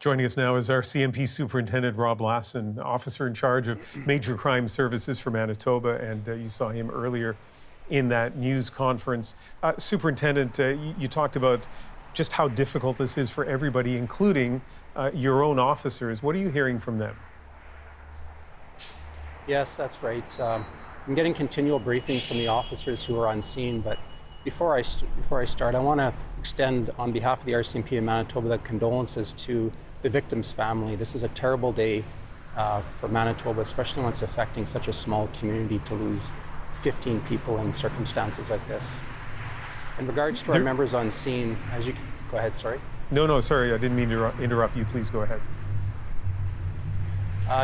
Joining us now is RCMP Superintendent Rob Lasson, officer in charge of major crime services for Manitoba, and you saw him earlier in that news conference. Superintendent, you talked about just how difficult this is for everybody, including your own officers. What are you hearing from them? Yes, that's right. I'm getting continual briefings from the officers who are on scene, but before I start, I want to extend, on behalf of the RCMP in Manitoba, the condolences to the victim's family. This is a terrible day for Manitoba, especially when it's affecting such a small community, to lose 15 people in circumstances like this. In regards to our members on scene, go ahead, sorry. No, sorry, I didn't mean to interrupt you. Please go ahead.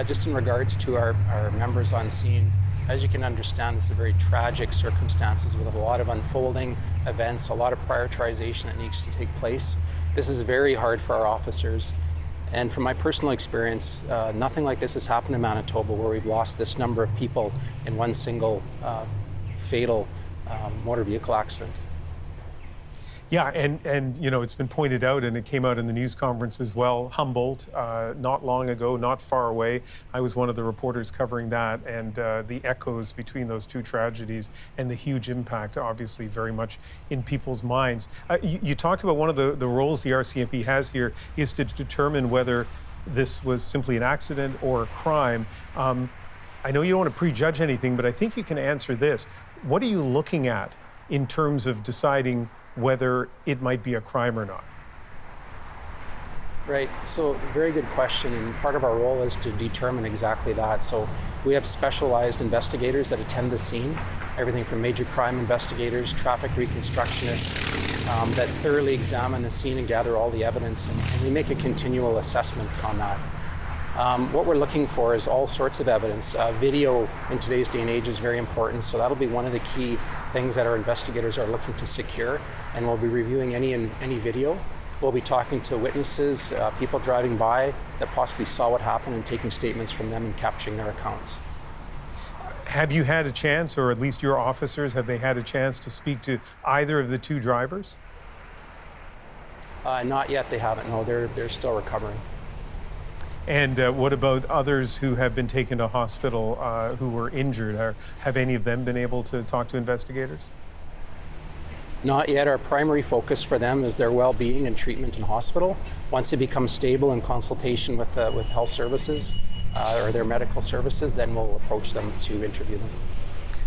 Just in regards to our members on scene, as you can understand, this is a very tragic circumstances with a lot of unfolding events, a lot of prioritization that needs to take place. This is very hard for our officers. And from my personal experience, nothing like this has happened in Manitoba, where we've lost this number of people in one single fatal motor vehicle accident. Yeah, and you know, it's been pointed out, and it came out in the news conference as well, Humboldt, not long ago, not far away. I was one of the reporters covering that, and the echoes between those two tragedies and the huge impact, obviously, very much in people's minds. You talked about one of the roles the RCMP has here is to determine whether this was simply an accident or a crime. I know you don't want to prejudge anything, but I think you can answer this. What are you looking at in terms of deciding whether it might be a crime or not? Right, so very good question, and part of our role is to determine exactly that. So we have specialized investigators that attend the scene, everything from major crime investigators, traffic reconstructionists, that thoroughly examine the scene and gather all the evidence, and we make a continual assessment on that. What we're looking for is all sorts of evidence. Video in today's day and age is very important, so that'll be one of the key things that our investigators are looking to secure, and we'll be reviewing any video. We'll be talking to witnesses, people driving by that possibly saw what happened, and taking statements from them and capturing their accounts. Have you had a chance, or at least your officers, have they had a chance to speak to either of the two drivers? Not yet, they haven't. No, they're still recovering. And what about others who have been taken to hospital who were injured? Have any of them been able to talk to investigators? Not yet. Our primary focus for them is their well-being and treatment in hospital. Once they become stable in consultation with health services or their medical services, then we'll approach them to interview them.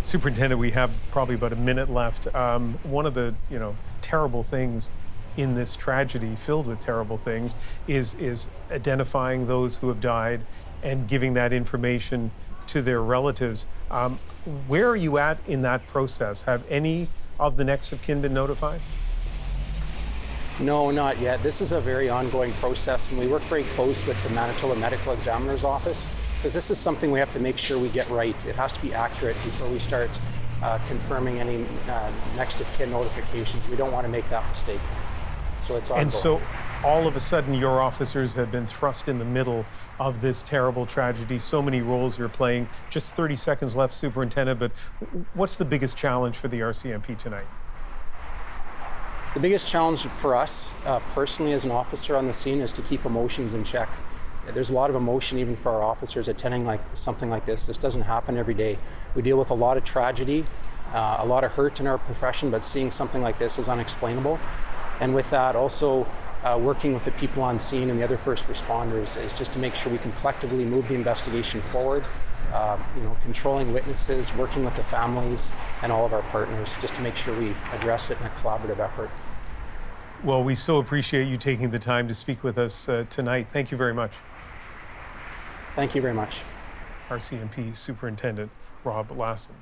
Superintendent, we have probably about a minute left. One of the terrible things in this tragedy, filled with terrible things, is identifying those who have died and giving that information to their relatives. Where are you at in that process? Have any of the next of kin been notified? No, not yet. This is a very ongoing process, and we work very close with the Manitoba Medical Examiner's Office, because this is something we have to make sure we get right. It has to be accurate before we start confirming any next of kin notifications. We don't want to make that mistake. So it's ongoing. And so all of a sudden your officers have been thrust in the middle of this terrible tragedy. So many roles you're playing. Just 30 seconds left, Superintendent, but what's the biggest challenge for the RCMP tonight? The biggest challenge for us, personally as an officer on the scene, is to keep emotions in check. There's a lot of emotion even for our officers attending something like this. This doesn't happen every day. We deal with a lot of tragedy, a lot of hurt in our profession, but seeing something like this is unexplainable. And with that, also working with the people on scene and the other first responders is just to make sure we can collectively move the investigation forward, controlling witnesses, working with the families and all of our partners, just to make sure we address it in a collaborative effort. Well, we so appreciate you taking the time to speak with us tonight. Thank you very much. Thank you very much. RCMP Superintendent Rob Lasson.